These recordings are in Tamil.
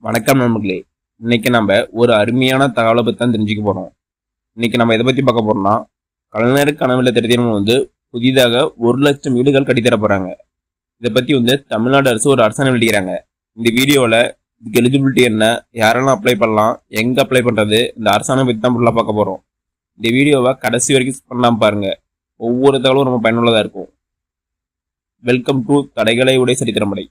வணக்கம் நண்பர்களே. இன்னைக்கு நம்ம ஒரு அருமையான தகவலை பற்றி தான் தெரிஞ்சுக்க போறோம். இன்னைக்கு நம்ம எதை பத்தி பார்க்க போறோம்னா, கலைஞர் கனவுல திட்டத்தின் புதிதாக 1,00,000 வீடுகள் கட்டித்தர போறாங்க. இதை பத்தி தமிழ்நாடு அரசு ஒரு அரசாணை வெளியிடறாங்க. இந்த வீடியோல இதுக்கு எலிஜிபிலிட்டி என்ன, யாரெல்லாம் அப்ளை பண்ணலாம், எங்க அப்ளை பண்றது, இந்த அரசாணை பத்தி தான் ஃபுல்லா பார்க்க போறோம். இந்த வீடியோவை கடைசி வரைக்கும் பண்ணாம பாருங்க. ஒவ்வொரு தகவலும் ரொம்ப பயனுள்ளதா இருக்கும். வெல்கம் டு தடைகளை உடைய சரித்திரமடை.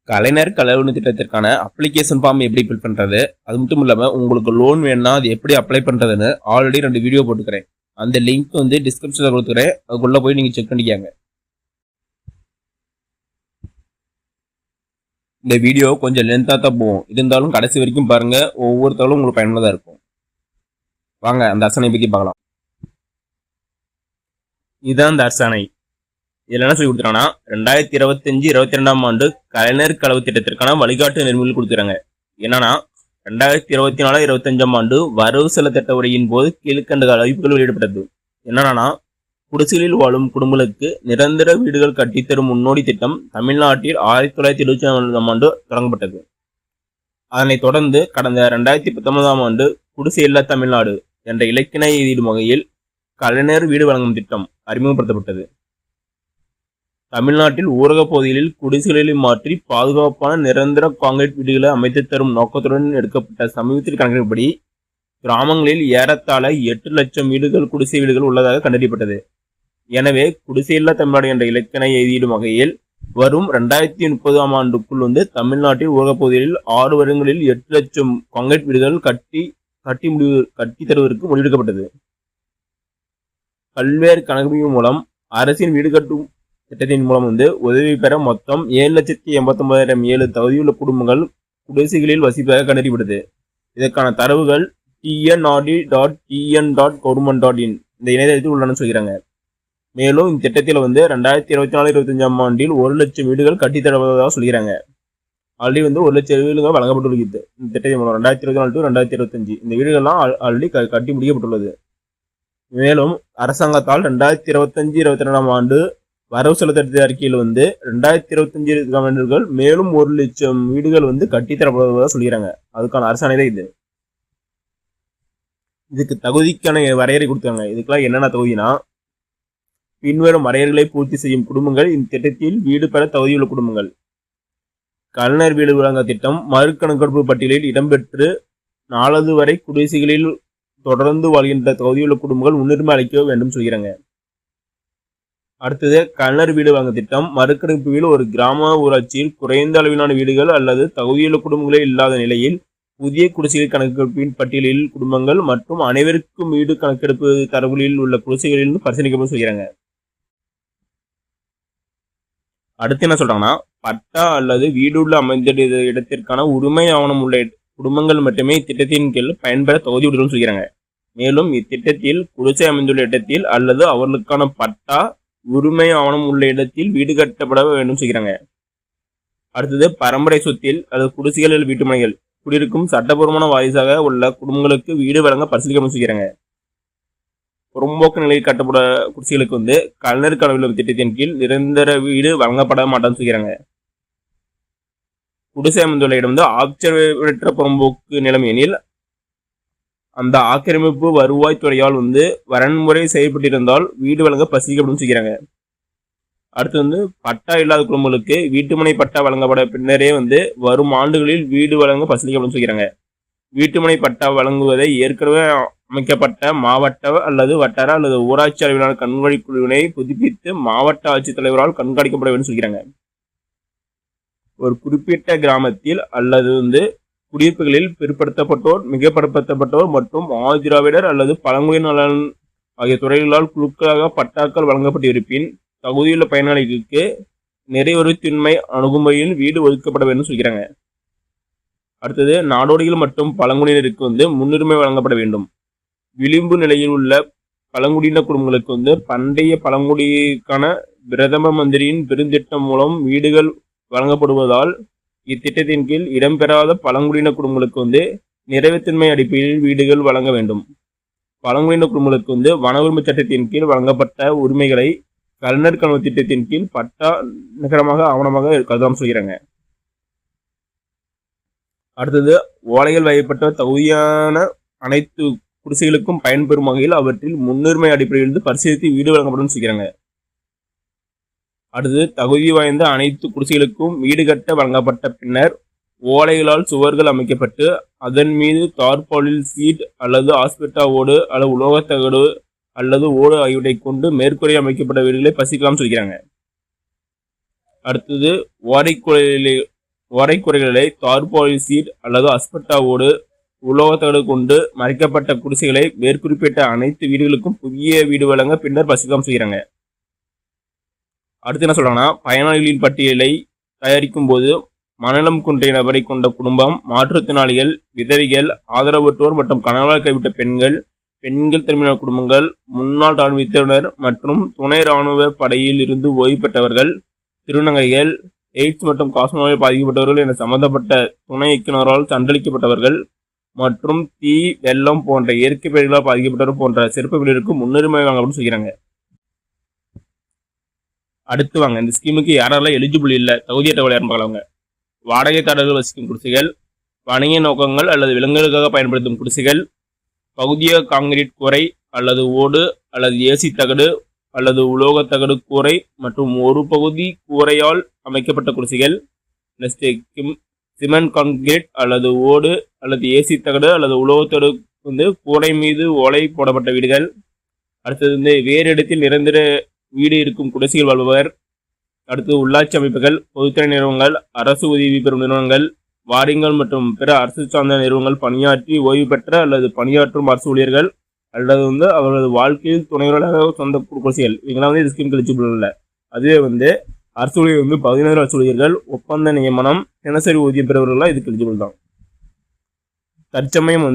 கலைஞர் கனவு திட்டத்திற்கான அப்ளிகேஷன் ஃபார்ம் எப்படி ஃபில் பண்றது, அது மட்டும் இல்லாம உங்களுக்கு லோன் வேணும்னா அது எப்படி அப்ளை பண்றதுன்னு ஆல்ரெடி 2 வீடியோ போட்டுக்கிறேன். அந்த லிங்க் டிஸ்கிரிப்ஷன்ல கொடுத்துக்கிறேன். அதுக்குள்ள போய் நீங்க செக் பண்ணிக்கங்க. இந்த வீடியோ கொஞ்சம் லென்த்தா தான் போகும், இருந்தாலும் கடைசி வரைக்கும் பாருங்க. ஒவ்வொரு தகவலும் உங்களுக்கு பயனுள்ளதா இருக்கும். வாங்க அந்த அரசாணை பத்தி பார்க்கலாம். இதுதான் அந்த அரசாணை. இதுல என்ன சொல்லி கொடுத்துறாங்கன்னா, 2025-22 ஆண்டு கலைஞர் கனவு திட்டத்திற்கான வழிகாட்டு நெறிமுறைகள் கொடுத்துறாங்க. என்னன்னா, 2024-25 ஆண்டு வரவு செலவு திட்ட உரையின் போது கீழ்கண்ட அறிவிப்புகள் வெளியிடப்பட்டது. என்னன்னா, குடிசைகளில் வாழும் குடும்பங்களுக்கு நிரந்தர வீடுகள் கட்டித்தரும் முன்னோடி திட்டம் தமிழ்நாட்டில் 1974 ஆண்டு தொடங்கப்பட்டது. அதனைத் தொடர்ந்து கடந்த 2019 ஆண்டு குடிசை இல்லா தமிழ்நாடு என்ற இலக்கினை எய்திடும் வகையில் கலைஞர் வீடு வழங்கும் திட்டம் அறிமுகப்படுத்தப்பட்டது. தமிழ்நாட்டில் ஊரக பகுதிகளில் குடிசைகளை மாற்றி பாதுகாப்பான நிரந்தர கான்கிரீட் வீடுகளை அமைத்து தரும் நோக்கத்துடன் எடுக்கப்பட்ட சமீபத்தில் கணக்கின்படி கிராமங்களில் ஏறத்தாழ 8 லட்சம் வீடுகள் குடிசை வீடுகள் உள்ளதாக கண்டறியப்பட்டது. எனவே குடிசையில்லா தமிழ்நாடு என்ற இலக்கினை எய்திடும் வகையில் வரும் 2030 ஆண்டுக்குள் தமிழ்நாட்டில் ஊரக பகுதிகளில் 6 வருடங்களில் 8 லட்சம் கான்கிரீட் வீடுகள் கட்டி தருவதற்கு முடிவெடுக்கப்பட்டது. பல்வேறு கணக்குகள் மூலம் அரசின் வீடு கட்டும் திட்டத்தின் மூலம் உதவி பெற மொத்தம் 7,89,007 தகுதியுள்ள குடும்பங்கள் குடிசைகளில் வசிப்பதாக கண்டறியப்பட்டது. இதற்கான தரவுகள் tnrd.tn.government.in இந்த இணையதளத்தில் உள்ளன சொல்கிறாங்க. மேலும் இந்த திட்டத்தில் 2024-25 ஆண்டில் 1 லட்சம் வீடுகள் கட்டித்தருவதாக சொல்கிறாங்க. ஆல்ரெடி 1 லட்சம் வீடுகள் வழங்கப்பட்டுள்ளது. இந்த திட்டத்தின் மூலம் 2024-2025 இந்த வீடுகள்லாம் ஆல்ரெடி கட்டி முடிக்கப்பட்டுள்ளது. மேலும் அரசாங்கத்தால் 2025-22 ஆண்டு வரவு செலவு திட்ட அறிக்கையில் 2025 ஆண்டுகள் மேலும் 1 லட்சம் வீடுகள் கட்டித்தரப்படுவதாக சொல்கிறாங்க. அதுக்கான அரசாணை தான் இது. இதுக்கு தகுதிக்கான வரையறை கொடுத்தாங்க. இதுக்கெல்லாம் என்னென்ன தகுதினா, பின்வரும் வரையறைகளை பூர்த்தி செய்யும் குடும்பங்கள் இந்த திட்டத்தில் வீடு பெற தகுதியுள்ள குடும்பங்கள். கலைஞர் வீடு வழங்க திட்டம் மறுகணக்கெடுப்பு பட்டியலில் இடம்பெற்று நாளது வரை குடிசைகளில் தொடர்ந்து வாழ்கின்ற தகுதியுள்ள குடும்பங்கள் முன்னுரிமை அளிக்க வேண்டும் சொல்கிறாங்க. அடுத்தது, கலைஞர் வீடு வழங்க திட்டம் மறுகணக்கெடுப்பில் ஒரு கிராம ஊராட்சியில் குறைந்த அளவிலான வீடுகள் அல்லது தகுதியுள்ள குடும்பங்களே இல்லாத நிலையில் புதிய குடிசைகள் கணக்கெடுப்பின் பட்டியலில் குடும்பங்கள் மற்றும் அனைவருக்கும் வீடு கணக்கெடுப்பு தரவுகளில் உள்ள குடிசைகளில் பரிசீலிக்கப்படும் சொல்கிறாங்க. அடுத்து என்ன சொல்றாங்கன்னா, பட்டா அல்லது வீடுள்ள அமைந்த இடத்திற்கான உரிமை ஆவணம் உள்ள குடும்பங்கள் மட்டுமே இத்திட்டத்தின் கீழ் பயன்பெற தகுதியுடன் சொல்கிறாங்க. மேலும் இத்திட்டத்தில் குடிசை அமைந்துள்ள இடத்தில் அல்லது அவர்களுக்கான பட்டா உரிமை ஆவணம் உள்ள இடத்தில் வீடு கட்டப்பட வேண்டும் செய்கிறாங்க. அடுத்தது, பரம்பரை சொத்தில் அல்லது குடிசைகள் வீட்டுமனைகள் குடியிருக்கும் சட்டபூர்வமான வாரிசாக உள்ள குடும்பங்களுக்கு வீடு வழங்க பரிசீலிக்க செய்கிறாங்க. புறம்போக்கு நிலையில் கட்டப்பட குடிசைகளுக்கு கலைஞர் கனவு திட்டத்தின் கீழ் நிரந்தர வீடு வழங்கப்பட மாட்டான்னு செய்கிறாங்க. குடிசை அமைந்துள்ள இடம் ஆக்கிரமிப்பற்ற புறம்போக்கு நிலம் எனில் அந்த ஆக்கிரமிப்பு வருவாய் துறையால் வரன்முறை செய்யப்பட்டிருந்தால் வீடு வழங்க பரிசீலிக்கப்படும் செய்கிறாங்க. அடுத்து பட்டா இல்லாத குடும்பங்களுக்கு வீட்டுமனை பட்டா வழங்கப்பட பின்னரே வரும் ஆண்டுகளில் வீடு வழங்க பரிசீலிக்கப்படும் செய்கிறாங்க. வீட்டுமனை பட்டா வழங்குவதை ஏற்கனவே அமைக்கப்பட்ட மாவட்ட அல்லது வட்டார அல்லது ஊராட்சி அளவிலான கண்காணிப்பு குழுவினை புதுப்பித்து மாவட்ட ஆட்சித்தலைவரால் கண்காணிக்கப்பட வேண்டும் சொல்கிறாங்க. ஒரு குறிப்பிட்ட கிராமத்தில் அல்லது குடியிருப்புகளில் பிற்படுத்தப்பட்டோர், மிகப்படுத்தப்பட்டோர் மற்றும் ஆதிதிராவிடர் அல்லது பழங்குடியினர் நலன் ஆகிய துறைகளால் குழுக்களாக பட்டாக்கள் வழங்கப்பட்டிருப்பின் தகுதியுள்ள பயனாளிகளுக்கு நிறைவேறுத்தின்மை அணுகுமுறையில் வீடு ஒதுக்கப்பட வேண்டும் சொல்கிறாங்க. அடுத்தது, நாடோடிகள் மற்றும் பழங்குடியினருக்கு முன்னுரிமை வழங்கப்பட வேண்டும். விளிம்பு நிலையில் உள்ள பழங்குடியின குடும்பங்களுக்கு பண்டைய பழங்குடிக்கான பிரதம மந்திரியின் பெருந்திட்டம் மூலம் வீடுகள் வழங்கப்படுவதால் இத்திட்டத்தின் கீழ் இடம்பெறாத பழங்குடியின குடும்பங்களுக்கு நிறைவேற்றின்மை அடிப்படையில் வீடுகள் வழங்க வேண்டும். பழங்குடியின குடும்பங்களுக்கு வன உரிமை சட்டத்தின் கீழ் வழங்கப்பட்ட உரிமைகளை கலைஞர் கனவு திட்டத்தின் கீழ் பட்டா நிகரமாக ஆவணமாக கருதாமல் சொல்கிறாங்க. அடுத்தது ஓலைகள் வகைப்பட்ட தகுதியான அனைத்து குடிசைகளுக்கும் பயன்பெறும் வகையில் அவற்றில் முன்னுரிமை அடிப்படையில் பரிசீலித்து வீடு வழங்கப்படும் சொல்லிக்கிறாங்க. அடுத்து தகுதி வாய்ந்த அனைத்து குடிசைகளுக்கும் வீடு கட்ட வழங்கப்பட்ட பின்னர் ஓலைகளால் சுவர்கள் அமைக்கப்பட்டு அதன் மீது தார்பாலின் சீட் அல்லது ஆஸ்பெட்டா ஓடு அல்லது உலோகத்தகடு அல்லது ஓடு ஆகியவற்றை கொண்டு மேற்கூரை அமைக்கப்பட்ட வீடுகளை பசிக்கலாம் சொல்கிறாங்க. அடுத்தது ஓரைக்குறைகளை தார்பாலின் சீட் அல்லது ஆஸ்பெட்டா ஓடு உலோகத்தகடு கொண்டு மறைக்கப்பட்ட குடிசைகளை மேற்குறிப்பிட்ட அனைத்து வீடுகளுக்கும் புதிய வீடு வழங்க பின்னர் பசிக்கலாம் செய்கிறாங்க. அடுத்து என்ன சொல்றாங்கன்னா, பயனாளிகளின் பட்டியலை தயாரிக்கும் போது மனநலம் குன்றிய நபரை கொண்ட குடும்பம், மாற்றுத்திறனாளிகள், விதவைகள், ஆதரவற்றோர் மற்றும் கணவனால் கைவிட்ட பெண்கள், பெண்கள் திருமண குடும்பங்கள், முன்னாள் ராணுவத்தினர் மற்றும் துணை ராணுவ படையில் இருந்து ஓய்வு பெற்றவர்கள், திருநங்கைகள், எய்ட்ஸ் மற்றும் காசநோயால் பாதிக்கப்பட்டவர்கள் என சம்பந்தப்பட்ட துணை இயக்குநரால் சண்டளிக்கப்பட்டவர்கள் மற்றும் தீ, வெள்ளம் போன்ற இயற்கை பேர்களால் பாதிக்கப்பட்டவர் போன்ற சிறப்பு பிரிவினருக்கு முன்னுரிமை வழங்கப்படும் சொல்கிறாங்க. அடுத்து வாங்க, இந்த ஸ்கீமுக்கு யாரெல்லாம் எலிஜிபிள் இல்லை, தகுதியற்றவர்கள் யாரும் பார்க்கலாங்க. வாடகைதாரர்கள் வசிக்கும் குடிசைகள், வணிக நோக்கங்கள் அல்லது விலங்குகளுக்காக பயன்படுத்தும் குடிசைகள், பகுதிய காங்கிரீட் கூரை அல்லது ஓடு அல்லது ஏசி தகடு அல்லது உலோகத்தகடு கூரை மற்றும் ஒரு பகுதி கூரையால் அமைக்கப்பட்ட குடிசைகள், நெக்ஸ்ட் சிமெண்ட் கான்கிரீட் அல்லது ஓடு அல்லது ஏசி தகடு அல்லது உலோகத்தகடு கூரை மீது ஓலை போடப்பட்ட வீடுகள். அடுத்தது வேறு இடத்தில் நிரந்தர வீடு இருக்கும் குடிசைகள் வாழ்பவர். அடுத்து உள்ளாட்சி அமைப்புகள், பொதுத்துறை நிறுவனங்கள், அரசு உதவி பெறும் நிறுவனங்கள், வாரியங்கள் மற்றும் பிற அரசு சார்ந்த நிறுவனங்கள் பணியாற்றி ஓய்வு பெற்ற அல்லது பணியாற்றும் அரசு ஊழியர்கள் அல்லது அவர்களது வாழ்க்கையில் துணைவர்களாக சொந்த குடிசைகள். இவங்களாம் இந்த ஸ்கீம் எலிஜிபிள் இல்லை. அதுவே அரசு ஊழியர் 16 அரசு ஊழியர்கள், ஒப்பந்த நியமனம், தினசரி ஊதியம் பெறுவர்களாக இதுக்கு எலிஜிபிள் தான். தற்சமயம்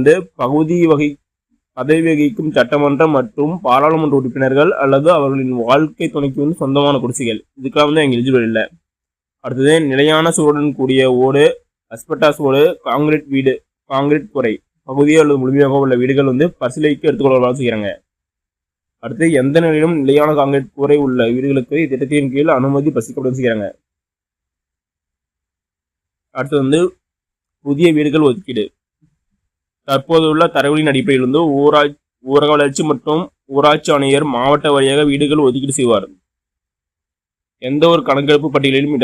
பதவி வகிக்கும் சட்டமன்றம் மற்றும் பாராளுமன்ற உறுப்பினர்கள் அல்லது அவர்களின் வாழ்க்கை துணைக்கு சொந்தமான குடிசைகள், இதுக்கெல்லாம் எங்க எலிஜிபிள் இல்லை. அடுத்தது நிலையான சூழலுடன் கூடிய ஓடு, அஸ்பெட்டாஸ் ஓடு, காங்கிரீட் குறை பகுதியோ அல்லது முழுமையாக உள்ள வீடுகள் பரிசீலிக்க எடுத்துக்கொள்ளலாம் செய்கிறாங்க. அடுத்து எந்த நிலையிலும் நிலையான காங்கிரீட் கூரை உள்ள வீடுகளுக்கு திட்டத்தின் கீழ் அனுமதி பசிக்கப்படும் செய்கிறாங்க. அடுத்து புதிய வீடுகள் ஒதுக்கீடு. தற்போதுள்ள தரவுகளின் அடிப்படையில் ஊரக வளர்ச்சி மற்றும் ஊராட்சி ஆணையர் மாவட்ட வாரியாக வீடுகள் ஒதுக்கீடு செய்வார். எந்த ஒரு கணக்கெடுப்பு பட்டியலிலும்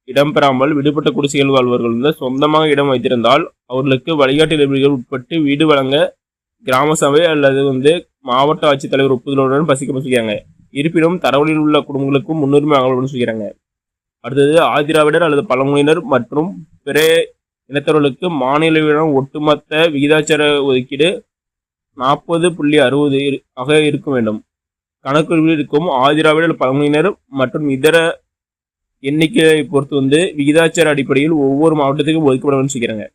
இடம்பெறாமல் விடுபட்ட குடிசைகள் வாழ்வர்கள் சொந்தமாக இடம் வைத்திருந்தால் அவர்களுக்கு வழிகாட்டு நெறிமுறைகள் உட்பட்டு வீடு வழங்க கிராம சபை அல்லது மாவட்ட ஆட்சித்தலைவர் ஒப்புதலுடன் பசிக்கப்படும் செய்கிறாங்க. இருப்பினும் தரவுகளில் உள்ள குடும்பங்களுக்கும் முன்னுரிமை வழங்கப்படும் செய்கிறாங்க. அடுத்தது ஆதிராவிடர் அல்லது பழங்குடியினர் மற்றும் பிற இனத்தவர்களுக்கு மாநில ஒட்டுமொத்த விகிதாச்சார ஒதுக்கீடு 40.60 ஆக இருக்க வேண்டும். கணக்குகளில் இருக்கும் ஆதிராவிடர் பழங்குடியினர் மற்றும் இதர எண்ணிக்கையை பொறுத்து விகிதாச்சார அடிப்படையில் ஒவ்வொரு மாவட்டத்துக்கும் ஒதுக்கப்பட வேண்டும் செய்கிறாங்க.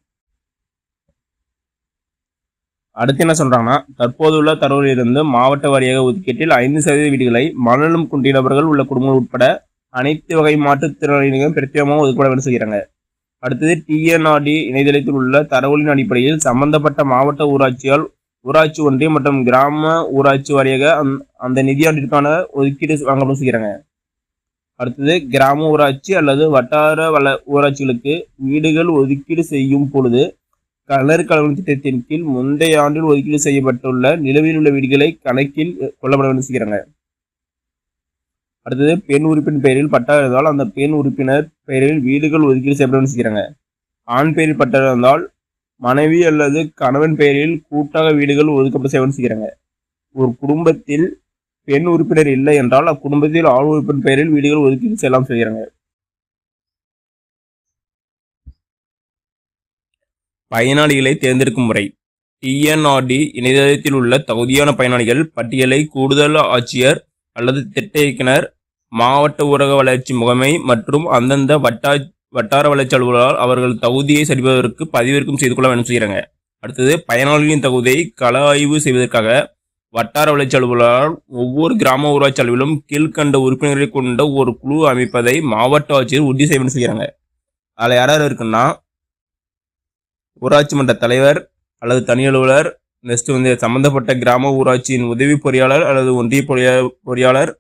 அடுத்து என்ன சொல்றாங்கன்னா, தற்போதுள்ள தரவுகளிலிருந்து மாவட்ட வாரியாக ஒதுக்கீட்டில் 5% வீடுகளை மனநலம் குன்றிய நபர்கள் உள்ள குடும்பங்கள் உட்பட அனைத்து வகை மாற்றுத்திறனாளிகளும் பிரத்யேகமாக ஒதுக்கப்பட வேண்டும் செய்கிறாங்க. அடுத்தது TNRD இணையதளத்தில் உள்ள தரவுகளின் அடிப்படையில் சம்பந்தப்பட்ட மாவட்ட ஊராட்சியால் ஊராட்சி ஒன்றியம் மற்றும் கிராம ஊராட்சி வாரியாக அந்த நிதியாண்டிற்கான ஒதுக்கீடு வழங்கப்படும் செய்கிறாங்க. அடுத்தது கிராம ஊராட்சி அல்லது வட்டார ஊராட்சிகளுக்கு வீடுகள் ஒதுக்கீடு செய்யும் பொழுது கலர் கலவரம் திட்டத்தின் கீழ் முந்தைய ஆண்டில் ஒதுக்கீடு செய்யப்பட்டுள்ள நிலுவையில் உள்ள வீடுகளை கணக்கில் கொள்ளப்பட வேண்டும் செய்கிறாங்க. அடுத்தது பெண் உறுப்பின் பெயரில் பட்டா இருந்தால் அந்த பெண் உறுப்பினர் பெயரில் வீடுகள் ஒதுக்கீடு செய்யப்பட வேண்டும் செய்கிறாங்க. ஆண் பெயரில் பட்டா இருந்தால் மனைவி அல்லது கணவன் பெயரில் கூட்டாக வீடுகள் ஒதுக்கப்பட செய்ய வேண்டும் செய்கிறாங்க. ஒரு குடும்பத்தில் பெண் உறுப்பினர் இல்லை என்றால் அக்குடும்பத்தில் ஆண் உறுப்பின் பெயரில் வீடுகள் ஒதுக்கீடு செய்யலாம் செய்கிறாங்க. பயனாளிகளை தேர்ந்தெடுக்கும் முறை. TNRD இணையதளத்தில் உள்ள தகுதியான பயனாளிகள் பட்டியலை கூடுதல் ஆட்சியர் அல்லது திட்ட இயக்குனர், மாவட்ட ஊரக வளர்ச்சி முகமை மற்றும் அந்தந்த வட்டார வளர்ச்சி அலுவலரால் அவர்கள் தகுதியை சரிபார்ப்பதற்கு பதிவிறக்கம் செய்து கொள்ள வேண்டும் செய்கிறாங்க. அடுத்தது பயனாளிகளின் தகுதியை கள ஆய்வு செய்வதற்காக வட்டார வளர்ச்சி அலுவலரால் ஒவ்வொரு கிராம ஊராட்சி அலுவலும் கீழ்கண்ட உறுப்பினர்களை கொண்ட ஒரு குழு அமைப்பதை மாவட்ட ஆட்சியர் உறுதி செய்ய வேண்டும் செய்கிறாங்க. அதில் யார் இருக்குன்னா, ஊராட்சி மன்ற தலைவர் அல்லது தனி அலுவலர், நெக்ஸ்ட் சம்பந்தப்பட்ட கிராம ஊராட்சியின் உதவி பொறியாளர் அல்லது ஒன்றிய பொறியாளர்,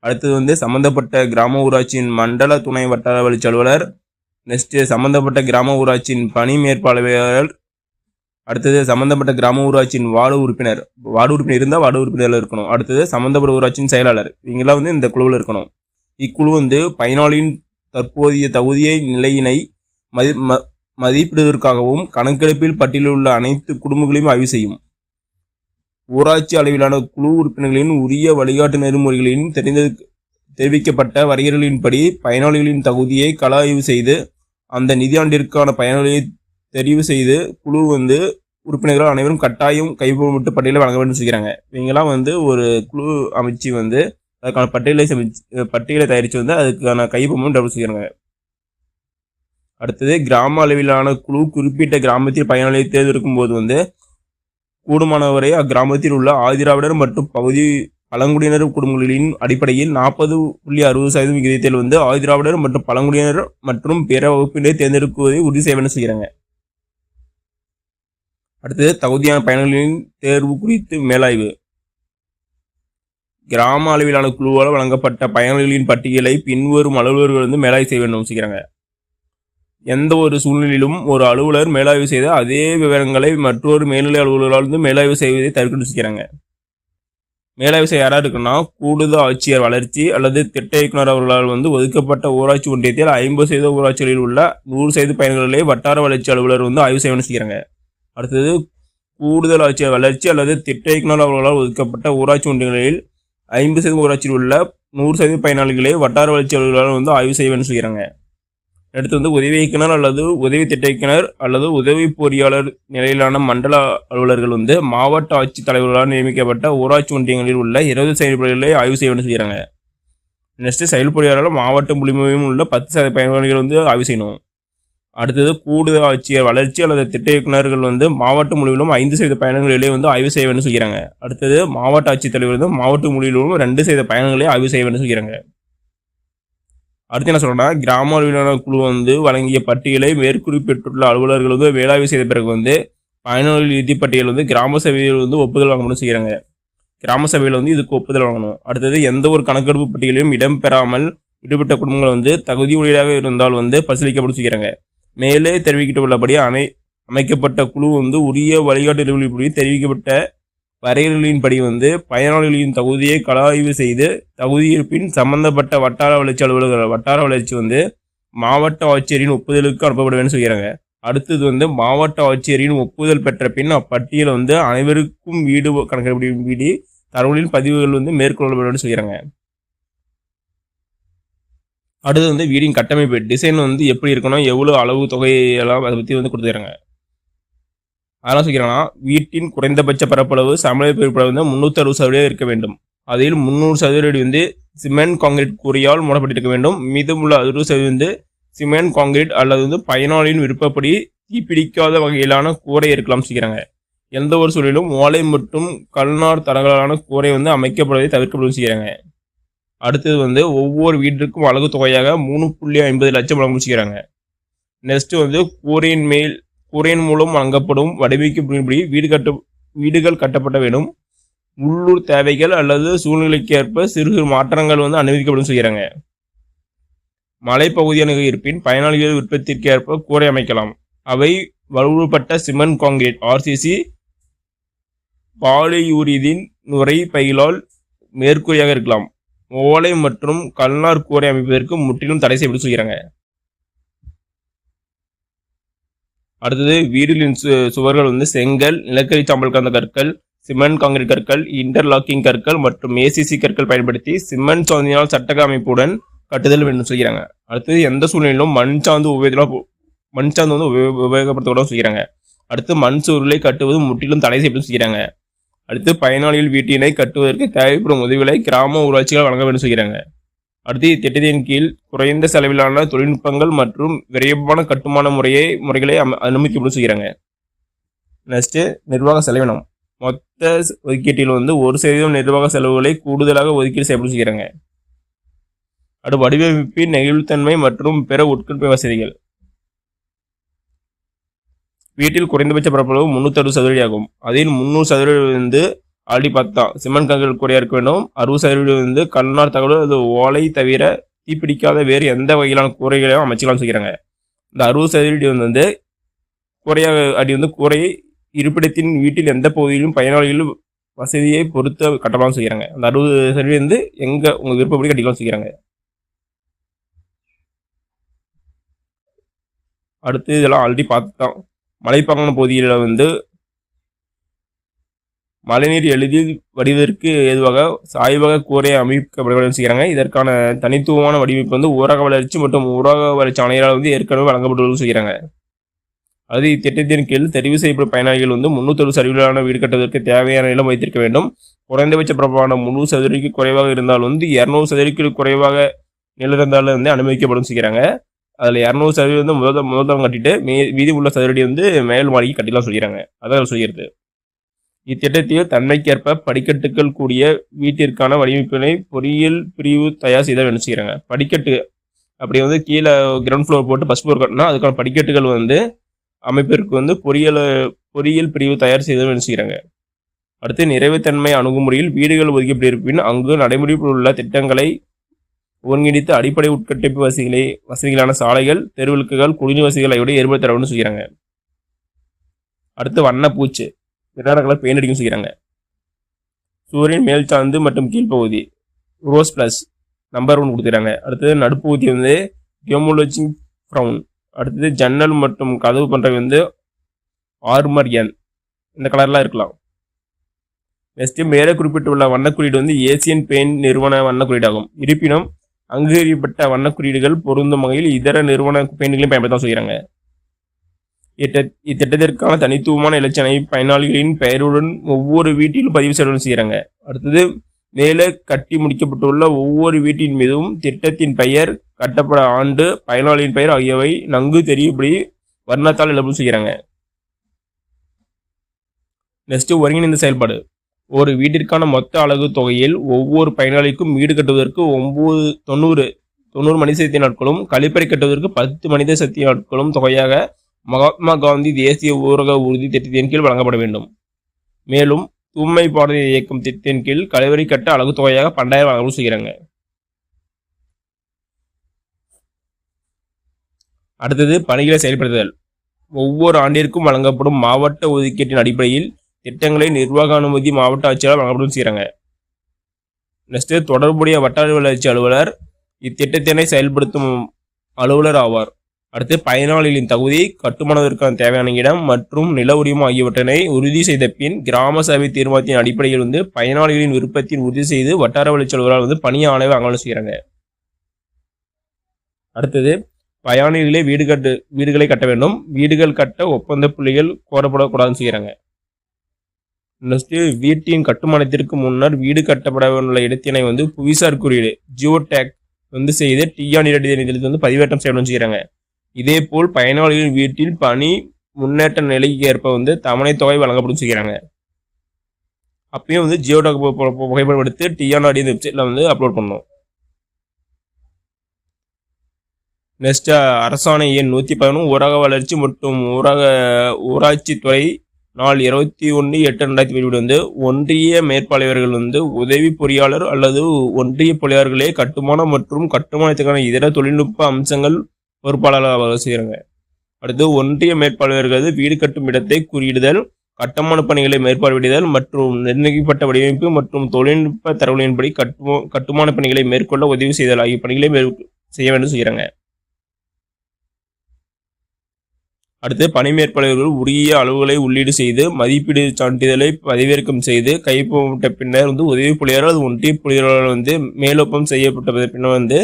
அடுத்தது சம்பந்தப்பட்ட கிராம ஊராட்சியின் மண்டல துணை வட்டார வளர்ச்சி அலுவலர், நெக்ஸ்ட் சம்பந்தப்பட்ட கிராம ஊராட்சியின் பணி மேற்பார்வையாளர். அடுத்தது சம்பந்தப்பட்ட கிராம ஊராட்சியின் வார்டு உறுப்பினர் இருந்தால் வார்டு உறுப்பினர்கள் இருக்கணும். அடுத்தது சம்பந்தப்பட்ட ஊராட்சியின் செயலாளர், இவங்கெல்லாம் வந்து இந்த குழுவில் இருக்கணும். இக்குழு வந்து பயனாளியின் தற்போதைய தகுதியை நிலையினை மதிப்பிடுவதற்காகவும் கணக்கெடுப்பில் பட்டியலில் உள்ள அனைத்து குடும்பங்களையும் ஆய்வு செய்யும். ஊராட்சி அளவிலான குழு உறுப்பினர்களின் உரிய வழிகாட்டு நெறிமுறைகளின் தெரிவிக்கப்பட்ட வரையறைகளின்படி பயனாளிகளின் தகுதியை கள ஆய்வு செய்து அந்த நிதியாண்டிற்கான பயனாளியை தெரிவு செய்து குழு வந்து உறுப்பினர்கள் அனைவரும் கட்டாயம் கைப்பொருட்டு பட்டியலை வழங்க வேண்டும் செய்கிறாங்க. இவங்கெல்லாம் வந்து ஒரு குழு அமைச்சு வந்து அதுக்கான பட்டியலை தயாரித்து வந்து அதுக்கான கைப்பொருளும் டெவலப் செய்கிறாங்க. அடுத்தது கிராம அளவிலான குழு குறிப்பிட்ட கிராமத்தில் பயனாளியை தேர்ந்தெடுக்கும் போது வந்து கூடுமானவரை அக்கிராமத்தில் உள்ள ஆதிராவிடர் மற்றும் பகுதி பழங்குடியினர் குடும்பங்களின் அடிப்படையில் 40.60% விகிதத்தில் வந்து ஆதிராவிடர் மற்றும் பழங்குடியினர் மற்றும் பிற வகுப்பினரை தேர்ந்தெடுக்குவதை உறுதி செய்ய செய்கிறாங்க. அடுத்தது தகுதியான பயனாளிகளின் தேர்வு குறித்து மேலாய்வு. கிராம அளவிலான குழுவால் வழங்கப்பட்ட பயனாளிகளின் பட்டியலை பின்வரும் அலுவலர்கள் வந்து மேலாய்வு செய்ய வேண்டும் செய்கிறாங்க. எந்த ஒரு சூழ்நிலையிலும் ஒரு அலுவலர் மேலாய்வு செய்த அதே விவரங்களை மற்றொரு மேல்நிலை அலுவலரால் வந்து மேலாய்வு செய்வதை தவிர்க்க செய்கிறாங்க. மேலாய்வு செய்ய யாராக இருக்குன்னா கூடுதல் ஆட்சியர் வளர்ச்சி அல்லது திட்ட இயக்குனர் அவர்களால் வந்து ஒதுக்கப்பட்ட ஊராட்சி ஒன்றியத்தில் 50% ஊராட்சிகளில் உள்ள 100% பயன்களை வட்டார வளர்ச்சி அலுவலர் வந்து ஆய்வு செய்ய செய்கிறாங்க. அடுத்தது கூடுதல் ஆட்சியர் வளர்ச்சி அல்லது திட்ட இயக்குனர் அவர்களால் ஒதுக்கப்பட்ட ஊராட்சி ஒன்றியங்களில் 50% ஊராட்சியில் உள்ள 100% பயனாளிகளை வட்டார வளர்ச்சி அலுவலரால் வந்து ஆய்வு செய்ய செய்கிறாங்க. அடுத்து வந்து உதவி இயக்குனர் அல்லது உதவி திட்ட இயக்குனர் அல்லது உதவி பொறியாளர் நிலையிலான மண்டல அலுவலர்கள் வந்து மாவட்ட ஆட்சி தலைவர்களால் நியமிக்கப்பட்ட ஊராட்சி ஒன்றியங்களில் உள்ள 20 செயல்பொறிகளை ஆய்வு செய்ய செய்கிறாங்க. நெக்ஸ்ட் செயல்பொறியாளர் மாவட்ட முழுமையும் உள்ள 10% பயனாளிகள் வந்து ஆய்வு செய்யணும். அடுத்தது கூடுதல் ஆட்சியர் வளர்ச்சி அல்லது திட்ட இயக்குநர்கள் வந்து மாவட்ட முழுவதும் 5% பயணங்களிலே வந்து ஆய்வு செய்ய வேண்டும் சொல்கிறாங்க. அடுத்தது மாவட்ட ஆட்சித்தலைவர் வந்து மாவட்ட முழுவதும் 2% பயணங்களை ஆய்வு செய்ய வேண்டும் சொல்கிறாங்க. அடுத்து என்ன சொல்றேன்னா கிராம அளவிலான குழு வந்து வழங்கிய பட்டியலை மேற்குறிப்பிட்டுள்ள அலுவலர்கள் வந்து வேளாய்வு செய்த பிறகு வந்து பயனாளி நிதி பட்டியல் வந்து கிராம சபையில் வந்து ஒப்புதல் வாங்கணும்னு செய்கிறாங்க. கிராம சபையில் வந்து இதுக்கு ஒப்புதல் வாங்கணும். அடுத்தது எந்த ஒரு கணக்கெடுப்பு பட்டியலையும் இடம்பெறாமல் விடுபட்ட குடும்பங்கள் வந்து தகுதியுடையதாக இருந்தால் வந்து பரிசீலிக்கப்படும் செய்கிறாங்க. மேலே தெரிவிக்கப்பட்டுள்ளபடி அமைக்கப்பட்ட குழு வந்து உரிய வழிகாட்டு நெறிமுறைப்படி தெரிவிக்கப்பட்ட வரையறைகளின்படி வந்து பயனாளிகளின் தகுதியை கள ஆய்வு செய்து தகுதியின் சம்பந்தப்பட்ட வட்டார வளர்ச்சி அலுவலர்கள் வட்டார வளர்ச்சி வந்து மாவட்ட ஆட்சியரின் ஒப்புதலுக்கு அனுப்பப்பட வேண்டும் சொல்கிறாங்க. அடுத்தது வந்து மாவட்ட ஆட்சியரின் ஒப்புதல் பெற்ற பின் அப்பட்டியலை வந்து அனைவருக்கும் வீடு கணக்கெடுப்பின்படி தகவலின் பதிவுகள் வந்து மேற்கொள்ளப்பட வேண்டும் சொல்கிறாங்க. அடுத்து வந்து வீடின் கட்டமைப்பு டிசைன் வந்து எப்படி இருக்கணும், எவ்வளோ அளவு தொகையெல்லாம் அதை பற்றி வந்து கொடுத்துக்கிறாங்க. அதெல்லாம் சொல்லிக்கிறாங்கன்னா வீட்டின் குறைந்தபட்ச பரப்பளவு சமநிலை பரப்பளவு வந்து 360% இருக்க வேண்டும். அதில் 300% வந்து சிமெண்ட் காங்கிரீட் கூரையால் மூடப்பட்டிருக்க வேண்டும். மீதமுள்ள 60% வந்து சிமெண்ட் காங்கிரீட் அல்லது வந்து பயனாளியின் விருப்பப்படி தீப்பிடிக்காத வகையிலான கூரை இருக்கலாம் செய்கிறாங்க. எந்த ஒரு சூழலிலும் ஓலை மற்றும் கல்நார் தரங்களான கூரை வந்து அமைக்கப்படுவதை தவிர்க்கப்படும் செய்கிறாங்க. அடுத்தது வந்து ஒவ்வொரு வீட்டிற்கும் அலகு தொகையாக 3.50 லட்சம் வழங்கும் செய்கிறாங்க. நெக்ஸ்ட் வந்து கூரையின் மூலம் வழங்கப்படும் வடிவமைப்பின்படி வீடுகள் கட்டப்பட வேண்டும். உள்ளூர் தேவைகள் அல்லது சூழ்நிலைக்கு ஏற்ப சிறு சிறு மாற்றங்கள் வந்து அனுமதிக்கப்படும் செய்கிறாங்க. மலைப்பகுதியாக இருப்பின் பயனாளிகள் விருப்பத்திற்கு ஏற்ப கூரை அமைக்கலாம். அவை வலுவூட்டப்பட்ட சிமெண்ட் காங்கிரீட் RCC பாலியூரிதீன் நுரை பைகளால் மேற்கூரையாக இருக்கலாம். ஓலை மற்றும் கல்நார் கூரை அமைப்பதற்கு முற்றிலும் தடை செய்யப்பட்டு சொல்கிறாங்க. அடுத்தது வீடுகளின் சுவர்கள் வந்து செங்கல், நிலக்கரி சாம்பல் கலந்த கற்கள், சிமெண்ட் காங்கிரீட் கற்கள், இன்டர்லாக்கிங் கற்கள் மற்றும் ACC கற்கள் பயன்படுத்தி சிமெண்ட் சாந்தினால் சட்டக அமைப்புடன் கட்டுதல் வேண்டும் சொல்கிறாங்க. அடுத்தது எந்த சூழ்நிலையிலும் மண் சாந்து வந்து உபயோகப்படுத்தக்கூட சொல்கிறாங்க. அடுத்து மண் சுவர்களை கட்டுவது முற்றிலும் தடை செய்யப்பட்டு சொல்கிறாங்க. அடுத்து பயனாளிகள் வீட்டினை கட்டுவதற்கு தேவைப்படும் உதவிகளை கிராம ஊராட்சிகள் வழங்க வேண்டும் சொல்கிறாங்க. அடுத்து இத்திட்டத்தின் கீழ் குறைந்த செலவிலான தொழில்நுட்பங்கள் மற்றும் விரைவான கட்டுமான முறைகளை அனுமதிக்கப்படும் செய்கிறாங்க. நெக்ஸ்ட் நிர்வாக செலவினம். மொத்த ஒதுக்கீட்டில் வந்து 1% நிர்வாக செலவுகளை கூடுதலாக ஒதுக்கீடு செய்யப்படும் செய்கிறாங்க. அடுத்து வடிவமைப்பின் நெகிழ்வுத்தன்மை மற்றும் பிற உட்கட்டமைப்பு வசதிகள். வீட்டில் குறைந்தபட்ச பரப்பளவு 360% ஆகும். அதில் 300% வந்து ஆல்ரெடி பார்த்தா சிமெண்ட் காங்கிரீட் கூரையா இருக்க வேண்டும். 60% வந்து கல்நார் தகவல் அது ஓலை தவிர தீப்பிடிக்காத வேறு எந்த வகையிலான கூரைகளையும் அமைச்சிக்கலாம் சொல்கிறாங்க. இந்த 60% வந்து கூரை இருப்பிடத்தின் வீட்டில் எந்த பகுதியிலும் பயனாளிகள் வசதியை பொறுத்த கட்டலாம் செய்கிறாங்க. அந்த 60% வந்து எங்க உங்க விருப்பப்படி கட்டிக்கலாம் செய்கிறாங்க. அடுத்து இதெல்லாம் ஆல்ரெடி பார்த்துதான். மலைப்பாங்கான பகுதியில் வந்து மழைநீர் எளிதில் வடிவதற்கு ஏதுவாக சாய்வக கூரை அமைக்கப்பட செய்கிறாங்க. இதற்கான தனித்துவமான வடிவமைப்பு வந்து ஊரக வளர்ச்சி மற்றும் ஊரக வளர்ச்சி ஆணையரால் வந்து ஏற்கனவே வழங்கப்பட்டு செய்கிறாங்க. அது இத்திட்டத்தின் கீழ் தெரிவு செய்யப்பட்ட பயனாளிகள் வந்து 360 சதவீதமான வீடு கட்டுவதற்கு தேவையான நிலம் வைத்திருக்க வேண்டும். குறைந்தபட்ச பிரமாணம் 300 சதவீதம் குறைவாக இருந்தால் வந்து 200 சதவீதம் குறைவாக நிலம் இருந்தாலும் வந்து அனுமதிக்கப்படும் செய்கிறாங்க. அதில் 200 சதவீதம் முதல் கட்டிட்டு மீதி உள்ள சதவீதம் வந்து மேல் மாடிக்கு கட்டிலாம் சொல்லிக்கிறாங்க. அதான் சொல்லிடுது. இத்திட்டத்தில் தன்மைக்கேற்ப படிக்கட்டுகள் கூடிய வீட்டிற்கான வடிவமைப்பினை பொறியியல் பிரிவு தயார் செய்த வேண்டும் செய்கிறாங்க. படிக்கட்டு அப்படி வந்து கீழே கிரவுண்ட் ஃப்ளோர் போட்டு ஃபர்ஸ்ட் ஃப்ளோர் கட்டினா அதுக்கான படிக்கட்டுகள் வந்து அமைப்பிற்கு வந்து பொறியியல் பிரிவு தயார் செய்த வேண்டும் செய்கிறாங்க. அடுத்து நிறைவுத்தன்மை அணுகுமுறையில் வீடுகள் ஒதுக்கப்பட்டிருப்பின் அங்கு நடைமுறையில் உள்ள திட்டங்களை ஒருங்கிணைத்து அடிப்படை உட்கட்டமைப்பு வசதிகளான சாலைகள், தெருவிளக்குகள், குடிநீர் வசதிகள் ஆகியோடு ஏற்படுத்த தர வேண்டும் செய்கிறாங்க. அடுத்து வண்ணப்பூச்சு கலர் பெயிண்ட் அடிக்கும் செய்கிறாங்க. சூரியன் மேல் சார்ந்து மற்றும் கீழ்ப்பகுதி ரோஸ் பிளஸ் நம்பர் 1 கொடுத்துக்கிறாங்க. அடுத்தது நடுப்பகுதி வந்து கியோமோலஜி ப்ரௌன். அடுத்தது ஜன்னல் மற்றும் கதவு பண்ணுறது வந்து ஆர்மர் என் இந்த கலர்லாம் இருக்கலாம். நெக்ஸ்ட் மேலே குறிப்பிட்டுள்ள வண்ணக்குறியீடு வந்து ஏசியன் பெயிண்ட் நிறுவன வண்ணக்குறியீடாகும். இருப்பினும் அங்கீகரிக்கப்பட்ட வண்ணக்குறியீடுகள் பொருந்தும் வகையில் இதர நிறுவன பெயிண்ட்களையும் பயன்படுத்த செய்கிறாங்க. இத்திட்டத்திற்கான தனித்துவமான இலச்சினை பயனாளிகளின் பெயருடன் ஒவ்வொரு வீட்டிலும் பதிவு செய்கிறாங்க. அடுத்தது மேலே கட்டி முடிக்கப்பட்டுள்ள ஒவ்வொரு வீட்டின் மீதும் திட்டத்தின் பெயர், கட்டப்பட ஆண்டு, பயனாளியின் பெயர் ஆகியவை நன்கு தெரியும்படி வர்ணத்தால் எழுதப்படும் செய்கிறாங்க. நெக்ஸ்ட் ஒருங்கிணைந்த செயல்பாடு. ஒரு வீட்டிற்கான மொத்த அலகு தொகையில் ஒவ்வொரு பயனாளிக்கும் வீடு கட்டுவதற்கு 90 மனித சக்தி நாட்களும், கழிப்பறை கட்டுவதற்கு 10 மனித சக்தி நாட்களும் தொகையாக மகாத்மா காந்தி தேசிய ஊரக உறுதி திட்டத்தின் கீழ் வழங்கப்பட வேண்டும். மேலும் தூய்மை பாரத இயக்கம் திட்டத்தின் கீழ் கழிவறை கட்ட அலகு தொகையாக 12,000 வழங்கப்படும் செய்கிறாங்க. அடுத்தது பணிகளை செயல்படுத்துதல். ஒவ்வொரு ஆண்டிற்கும் வழங்கப்படும் மாவட்ட ஒதுக்கீட்டின் அடிப்படையில் திட்டங்களை நிர்வாக அனுமதி மாவட்ட ஆட்சியாளர் வழங்கப்படும் செய்கிறாங்க. நெக்ஸ்ட் தொடர்புடைய வட்டார வளர்ச்சி அலுவலர் இத்திட்டத்தினை செயல்படுத்தும் அலுவலர் ஆவார். அடுத்து பயனாளிகளின் தகுதி, கட்டுமானத்திற்கான தேவையான இடம் மற்றும் நில உரிமை ஆகியவற்றினை உறுதி செய்த பின் கிராம சபை தீர்மானத்தின் அடிப்படையில் வந்து பயனாளிகளின் விருப்பத்தின் உறுதி செய்து வட்டார வளர்ச்சி அலுவலரால் வந்து பணி ஆணையை அமல் செய்கிறாங்க. அடுத்தது பயனாளிகளே வீடுகளை கட்ட வேண்டும். வீடுகள் கட்ட ஒப்பந்த புள்ளிகள் கோரப்படக்கூடாதுன்னு செய்கிறாங்க. நெக்ஸ்ட் வீட்டின் கட்டுமானத்திற்கு முன்னர் வீடு கட்டப்பட உள்ள இடத்தினை வந்து புவிசார் குறியீடு ஜியோடேக் வந்து செய்து நிலத்தில் வந்து பதிவேற்றம் செய்யணும் செய்கிறாங்க. இதே போல் பயனாளிகளின் வீட்டில் பணி முன்னேற்ற நிலைக்கு ஏற்ப வந்து தவணை தொகை வழங்கப்படும் செய்கிறாங்க. அப்பயும் வந்து ஜியோடேக் புகைப்படம் டிஆர்டி வெப்சைட்ல வந்து அப்லோட் பண்ணணும். நெக்ஸ்ட் அரசாணை எண் 111 ஊரக வளர்ச்சி மற்றும் ஊராட்சித்துறை நாள் 21/8/2020 வந்து ஒன்றிய மேற்பார்வையாளர்கள் வந்து உதவி பொறியாளர் அல்லது ஒன்றிய பொறியாளர்களே கட்டுமானம் மற்றும் கட்டுமானத்துக்கான இதர தொழில்நுட்ப அம்சங்கள் பொறுப்பாளராக செய்கிறாங்க. அடுத்து ஒன்றிய மேற்பார்வையாளர்கள் வீடு கட்டும் இடத்தை குறியிடுதல், கட்டுமான பணிகளை மேற்பார்வையிடுதல் மற்றும் நிர்ணயிக்கப்பட்ட வடிவமைப்பு மற்றும் தொழில்நுட்ப தரவுகளின்படி கட்டுமான பணிகளை மேற்கொள்ள உதவி செய்தல் ஆகிய பணிகளை செய்ய வேண்டும் செய்கிறாங்க. அடுத்து பணி மேற்பார்வையாளர்கள் உரிய அளவுகளை உள்ளீடு செய்து மதிப்பீடு சான்றிதழை பதிவிறக்கம் செய்து கைப்பற்ற பின்னர் வந்து உதவி புள்ளியாளர் ஒன்றிய புள்ளியாளர் வந்து மேலொப்பம் செய்யப்பட்ட பின்னர் வந்து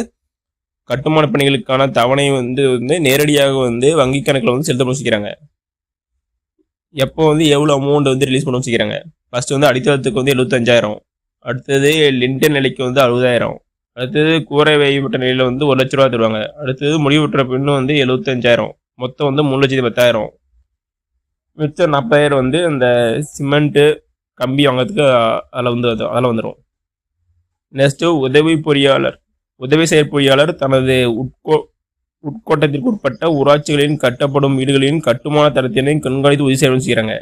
கட்டுமான பணிகளுக்கான தவணை வந்து நேரடியாக வந்து வங்கி கணக்கில் வந்து செலுத்த முடிச்சுக்கிறாங்க. எப்போ வந்து எவ்வளோ அமௌண்ட் வந்து ரிலீஸ் பண்ண வச்சுக்கிறாங்க. ஃபர்ஸ்ட் வந்து அடித்தளத்துக்கு வந்து 75,000, அடுத்தது லிண்டன் நிலைக்கு வந்து 60,000, அடுத்தது கூரை வைப்பட்ட நிலையில் வந்து 1 லட்ச ரூபா தருவாங்க. அடுத்தது முடிவுற்ற பின்னும் வந்து 75,000, மொத்தம் வந்து 3,10,000. மிச்சம் 40,000 வந்து இந்த சிமெண்ட்டு கம்பி வாங்கிறதுக்கு அதில் வந்துடும். நெக்ஸ்ட்டு உதவி செயற்பொறியாளர் தனது உட்கோட்டத்திற்கு உட்பட்ட ஊராட்சிகளின் கட்டப்படும் வீடுகளின் கட்டுமான தரத்தினை கண்காணித்து உதவி செய்கிறாங்க.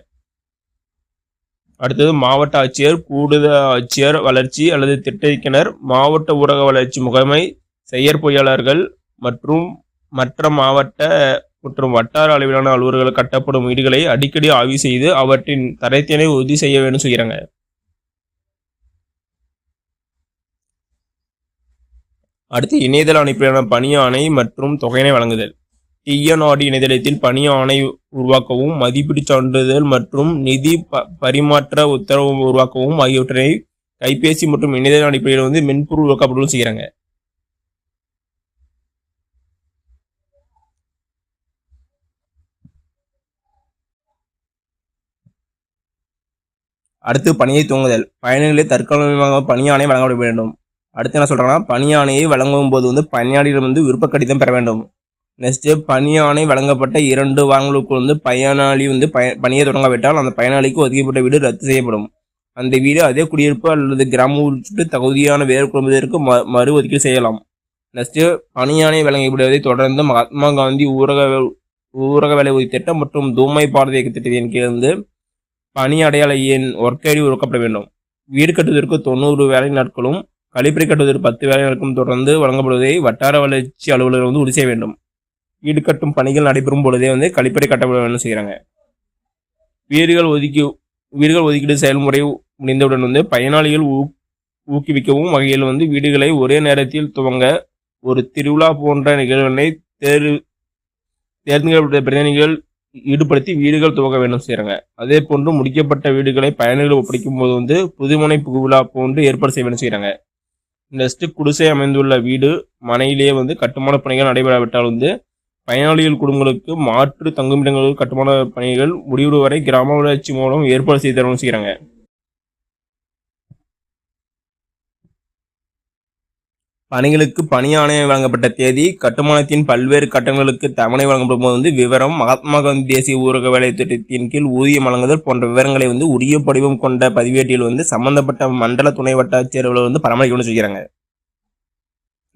அடுத்தது மாவட்ட ஆட்சியர், கூடுதல் ஆட்சியர் வளர்ச்சி அல்லது திட்ட இயக்குனர், மாவட்ட ஊரக வளர்ச்சி முகமை, செயற்பொறியாளர்கள் மற்றும் மற்ற மாவட்ட மற்றும் வட்டார அளவிலான அலுவலர்கள் கட்டப்படும் வீடுகளை அடிக்கடி ஆய்வு செய்து அவற்றின் தரத்தினை உறுதி செய்ய வேண்டும் செய்கிறாங்க. அடுத்து இணையதள அடிப்படையிலான பணி ஆணை மற்றும் தொகையினை வழங்குதல். டிஎன்ஆர்டி இணையதளத்தில் பணி ஆணை உருவாக்கவும், மதிப்பீட்டு சான்றிதழ் மற்றும் நிதி பரிமாற்ற உத்தரவு உருவாக்கவும் ஆகியவற்றை கைபேசி மற்றும் இணையதள அடிப்படையில் மென்பொருள் உருவாக்கப்படும் செய்கிறாங்க. அடுத்து பணியை துவங்குதல். பயணிகளை தற்காலிகமாக பணி ஆணை வழங்கப்பட வேண்டும். அடுத்து என்ன சொல்றாங்கன்னா, பணி ஆணையை வழங்கும் போது பயனாளியிடம் விருப்ப கடிதம் பெற வேண்டும். நெக்ஸ்ட், பணி ஆணை வழங்கப்பட்ட 2 வாரங்களுக்கு பயனாளி பணியை தொடங்காவிட்டால் அந்த பயனாளிக்கு ஒதுக்கப்பட்ட வீடு ரத்து செய்யப்படும். அந்த வீடு அதே குடியிருப்பு அல்லது கிராம உட்சுட்டு தகுதியான வேறு குடும்பத்திற்கு மறு ஒதுக்கீடு செய்யலாம். நெக்ஸ்ட், பணி ஆணை வழங்கப்படுவதை தொடர்ந்து மகாத்மா காந்தி ஊரக வேலை உறுதி திட்டம் மற்றும் தூய்மை பாரத இயக்க திட்டத்தின் கீழ் பணி அடையாள எண் ஒர்க் ஐடி உருவாக்கப்பட வேண்டும். வீடு கட்டுவதற்கு 90 வேலை நாட்களும், கழிப்பறை கட்டுவதற்கு 10 வேலை நாட்களும் தொடர்ந்து வழங்கப்படுவதை வட்டார வளர்ச்சி அலுவலர்கள் உறுதி செய்ய வேண்டும். வீடு கட்டும் பணிகள் நடைபெறும் பொழுதே கழிப்பறை கட்டப்பட வேண்டும் செய்கிறாங்க. வீடுகள் ஒதுக்கீடு செயல்முறை முடிந்தவுடன் பயனாளிகள் ஊக்குவிக்கவும் வகையில் வீடுகளை ஒரே நேரத்தில் துவங்க ஒரு திருவிழா போன்ற நிகழ்வுகளை தேர்ந்தெடுக்கப்பட்ட பிரதிநிதிகள் ஈடுபடுத்தி வீடுகள் துவங்க வேண்டும் செய்கிறாங்க. அதே போன்று முடிக்கப்பட்ட வீடுகளை பயணிகள் ஒப்படைக்கும் போது புதுமனை புகுவிழா போன்று ஏற்பாடு செய்ய வேண்டும் செய்கிறாங்க. நெக்ஸ்ட், குடிசை அமைந்துள்ள வீடு மனையிலேயே கட்டுமான பணிகள் நடைபெறாவிட்டால் பயனாளிகள் குடும்பங்களுக்கு மாற்று தங்குமிடங்கள் கட்டுமான பணிகள் முடிவு வரை கிராம வளர்ச்சி மூலம் ஏற்பாடு செய்து தரவும் செய்கிறாங்க. பணிகளுக்கு பணி ஆணை வழங்கப்பட்ட தேதி, கட்டுமானத்தின் பல்வேறு கட்டணங்களுக்கு தவணை வழங்கப்படும் போது விவரம், மகாத்மா காந்தி தேசிய ஊரக வேலை திட்டத்தின் கீழ் ஊதியம் வழங்குதல் போன்ற விவரங்களை உரிய படிவம் கொண்ட பதிவேட்டில் சம்பந்தப்பட்ட மண்டல துணை வட்டாட்சியர்கள் பராமரிக்கணும் செய்கிறாங்க.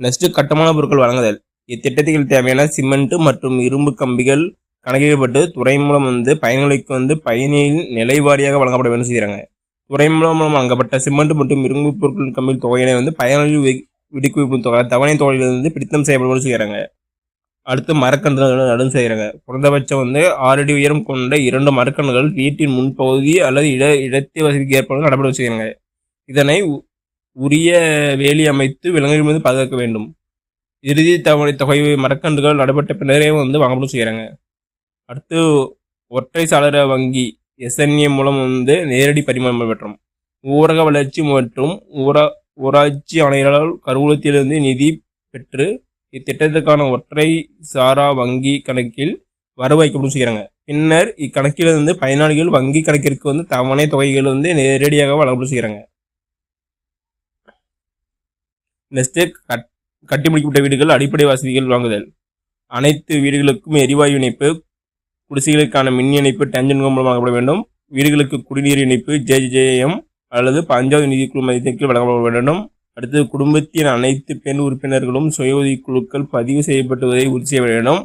நெக்ஸ்ட், கட்டுமான பொருட்கள் வழங்குதல். இத்திட்டத்தில் தேவையான சிமெண்ட் மற்றும் இரும்பு கம்பிகள் கணக்கிடப்பட்டு துறை மூலம் பயணிகளுக்கு பயணியின் நிலை வாரியாக வழங்கப்பட வேண்டும் செய்கிறாங்க. துறை மூலம் வழங்கப்பட்ட சிமெண்ட் மற்றும் இரும்பு பொருட்கள் கம்பிகள் தொகையினை பயனாளிகள் விடுவிக்கும் தொகை தவணை தொகையிலிருந்து பிடித்தம் செய்யப்படும் செய்கிறாங்க. அடுத்து மரக்கன்றுகள் நடும் செய்கிறாங்க. குறைந்தபட்சம் 6 அடி உயரம் கொண்ட 2 மரக்கன்றுகள் வீட்டின் முன்பகுதி அல்லது இடத்தை வசதிக்கு ஏற்ப நடப்பட செய்கிறாங்க. இதனை உரிய வேலி அமைத்து விலங்குகள் பாதுகாக்க வேண்டும். இறுதி தவணை தொகை மரக்கன்றுகள் நடைபெற்ற பின்னரே வாங்கப்படும் செய்கிறாங்க. அடுத்து ஒற்றை சாளர வங்கி SNA மூலம் நேரடி பரிமாற்றம் பெற்றோம். ஊரக வளர்ச்சி மற்றும் ஊராட்சி ஆணையர்களால் கருவூலத்திலிருந்து நிதி பெற்று இத்திட்டத்திற்கான ஒற்றை சாரா வங்கி கணக்கில் வரவு வைக்கப்படும் செய்கிறாங்க. பின்னர் இக்கணக்கிலிருந்து பயனாளிகள் வங்கி கணக்கிற்கு தவணை தொகைகள் நேரடியாக வழங்கப்படும் செய்கிறாங்க. நெக்ஸ்ட், கட்டி முடிக்கப்பட்ட வீடுகள் அடிப்படை வசதிகள் வாங்குதல். அனைத்து வீடுகளுக்கும் எரிவாயு இணைப்பு, குடிசைகளுக்கான மின் இணைப்பு டேஞ்சன் மூலம் வழங்கப்பட வேண்டும். வீடுகளுக்கு குடிநீர் இணைப்பு JJM அல்லது 5வது நிதிக்குழு மதிப்பிற்கு வழங்கப்பட வேண்டும். அடுத்து, குடும்பத்தின் அனைத்து பெண் உறுப்பினர்களும் சுய உதவி குழுக்கள் பதிவு செய்யப்பட்டுவதை உறுதி செய்ய வேண்டும்.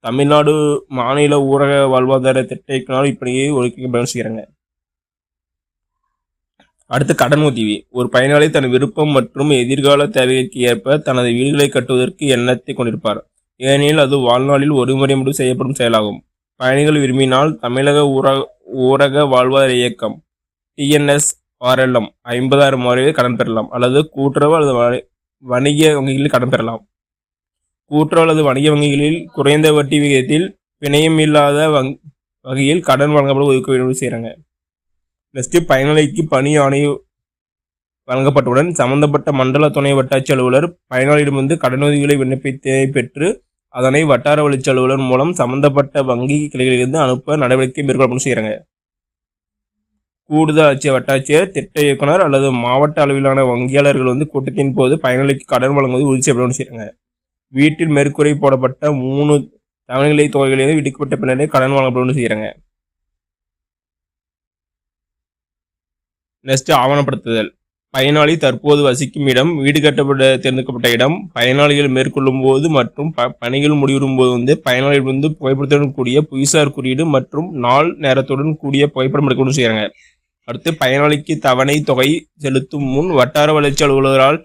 தமிழ்நாடு மாநில ஊரக வாழ்வாதார திட்டத்தினால் இப்பணியை ஒதுக்கப்பட செய்கிறாங்க. அடுத்து, கடன் உதவி. ஒரு பயனாளி தன் விருப்பம் மற்றும் எதிர்கால தேவைக்கு ஏற்ப தனது வீடுகளை கட்டுவதற்கு எண்ணத்தை கொண்டிருப்பார். ஏனெனில் அது வாழ்நாளில் ஒரு முறை மட்டும் செய்யப்படும் செயலாகும். பயணிகள் விரும்பினால் தமிழக ஊரக வாழ்வாதார இயக்கம் TNSRLM 50,000 வரை கடன் பெறலாம், அல்லது கூட்டுறவு அல்லது வணிக வங்கிகளில் கடன் பெறலாம். கூட்டுறவு அல்லது வணிக வங்கிகளில் குறைந்த வட்டி விகிதத்தில் பிணையம் இல்லாத வகையில் கடன் வழங்கப்பட ஒதுக்கீடு செய்கிறாங்க. நெக்ஸ்ட், பயனாளிக்கு பணி ஆணை வழங்கப்பட்டவுடன் சம்பந்தப்பட்ட மண்டல துணை வட்டாட்சி அலுவலர் பயனாளியிடம் கடனுதவிகளை விண்ணப்பித்தை பெற்று அதனை வட்டார வளர்ச்சி அலுவலர் மூலம் சம்பந்தப்பட்ட வங்கி கிளைகளிலிருந்து அனுப்ப நடவடிக்கை மேற்கொள்ளப்படும் செய்கிறாங்க. கூடுதல் ஆட்சியர், வட்டாட்சியர், திட்ட இயக்குனர் அல்லது மாவட்ட அளவிலான வங்கியாளர்கள் கூட்டத்தின் போது பயனாளிக்கு கடன் வழங்குவது உறுதி செய்யப்படும் செய்கிறாங்க. வீட்டில் மேற்கூரை போடப்பட்ட 3 தவணைகளை தொகைகளிலிருந்து விடுக்கப்பட்ட பின்னரே கடன் வழங்கப்படும் செய்கிறாங்க. நெக்ஸ்ட், ஆவணப்படுத்துதல். பயனாளி தற்போது வசிக்கும் இடம், வீடு கட்டப்பட்ட தேர்ந்தெடுக்கப்பட்ட இடம், பயனாளிகள் மேற்கொள்ளும் போது மற்றும் பணிகள் முடிவரும் போது பயனாளிகள் புகைப்படத்துடன் கூடிய புவிசார் குறியீடு மற்றும் நாள் நேரத்துடன் கூடிய புகைப்படம் எடுக்கணும் செய்கிறாங்க. அடுத்து, பயனாளிக்கு தவணை தொகை செலுத்தும் முன் வட்டார வளர்ச்சி அலுவலரால்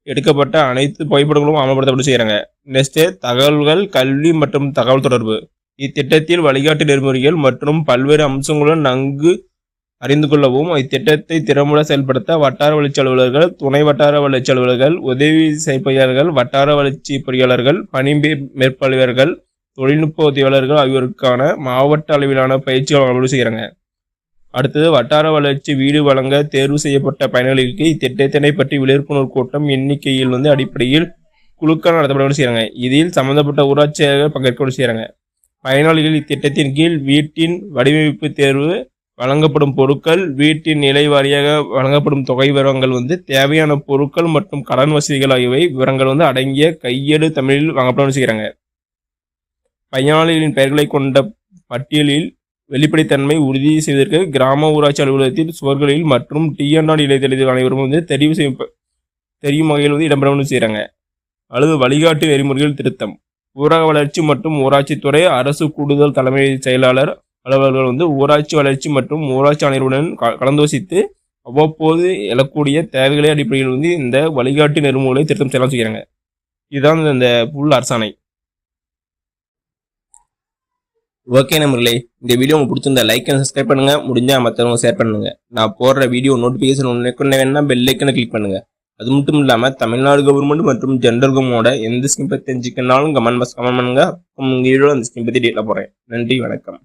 எடுக்கப்பட்ட அனைத்து புகைப்படங்களும் ஆவணப்படுத்தப்பட்டு செய்கிறாங்க. நெக்ஸ்ட், தகவல்கள், கல்வி மற்றும் தகவல் தொடர்பு. இத்திட்டத்தில் வழிகாட்டு நெறிமுறைகள் மற்றும் பல்வேறு அம்சங்களுடன் நன்கு அறிந்து கொள்ளவும், இத்திட்டத்தை திறம்பட செயல்படுத்த வட்டார வளர்ச்சி அலுவலர்கள், துணை வட்டார வளர்ச்சி அலுவலர்கள், உதவி செயற்பொறியாளர்கள், வட்டார வளர்ச்சி பொறியாளர்கள், பணி மேற்பார்வையாளர்கள், தொழில்நுட்ப உதவியாளர்கள் ஆகியோருக்கான மாவட்ட அளவிலான பயிற்சிகள் அமಲು செய்கிறாங்க. அடுத்தது வட்டார வளர்ச்சி வீடு வழங்க தேர்வு செய்யப்பட்ட பயனாளிகளுக்கு இத்திட்டத்தினை பற்றி விழிப்புணர்வு கூட்டம் எண்ணிக்கையில் அடிப்படையில் குழுக்கள் நடத்தப்பட செய்கிறாங்க. இதில் சம்பந்தப்பட்ட ஊராட்சியாளர்கள் பங்கேற்க செய்கிறாங்க. பயனாளிகள் இத்திட்டத்தின் கீழ் வீட்டின் வடிவமைப்பு தேர்வு, வழங்கப்படும் பொருட்கள், வீட்டின் நிலை வாரியாக வழங்கப்படும் தொகை விவரங்கள், தேவையான பொருட்கள் மற்றும் கடன் வசதிகள் ஆகியவை விவரங்கள் அடங்கிய கையேடு தமிழில் வழங்கப்படும் செய்கிறாங்க. பயனாளிகளின் பெயர்களை கொண்ட பட்டியலில் வெளிப்படைத்தன்மை உறுதி செய்வதற்கு கிராம ஊராட்சி அலுவலகத்தில் சுவர்களில் மற்றும் TNR இடைத்தளத்தில் அனைவரும் தெரியும் வகையில் இடம்பெறவும் செய்கிறாங்க. அல்லது வழிகாட்டு நெறிமுறைகள் திருத்தம். ஊரக வளர்ச்சி மற்றும் ஊராட்சித்துறை அரசு கூடுதல் தலைமை செயலாளர் அலுவலர்கள் ஊராட்சி வளர்ச்சி மற்றும் ஊராட்சி ஆணையருடன் கலந்தோசித்து அவ்வப்போது எழக்கூடிய தேவைகளை அடிப்படையில் இந்த வழிகாட்டு நெறிமுறைகளை திருத்தம் செய்யலாம் செய்கிறாங்க. இதுதான் இந்த புல் அரசாணை. ஓகே நண்பர்களே, இந்த வீடியோ உங்களுக்கு பிடிச்சிருந்தா லைக் அண்ட் சப்ஸ்கிரைப் பண்ணுங்க. முடிஞ்சா மற்றவங்க ஷேர் பண்ணுங்க. நான் போடுற வீடியோ நோட்டிஃபிகேஷன் ஒன்று வேணும்னா பெல் ஐக்கனை கிளிக் பண்ணுங்க. அது மட்டும் இல்லாமல் தமிழ்நாடு கவர்மெண்ட் மற்றும் ஜென்ரல் கவர்மெண்டோட எந்த ஸ்கீம் பற்றி தெரிஞ்சுக்கனாலும் கமெண்ட் பண்ணுங்க. அந்த ஸ்கீம் பற்றி டீட்டெயிலாக போகிறேன். நன்றி, வணக்கம்.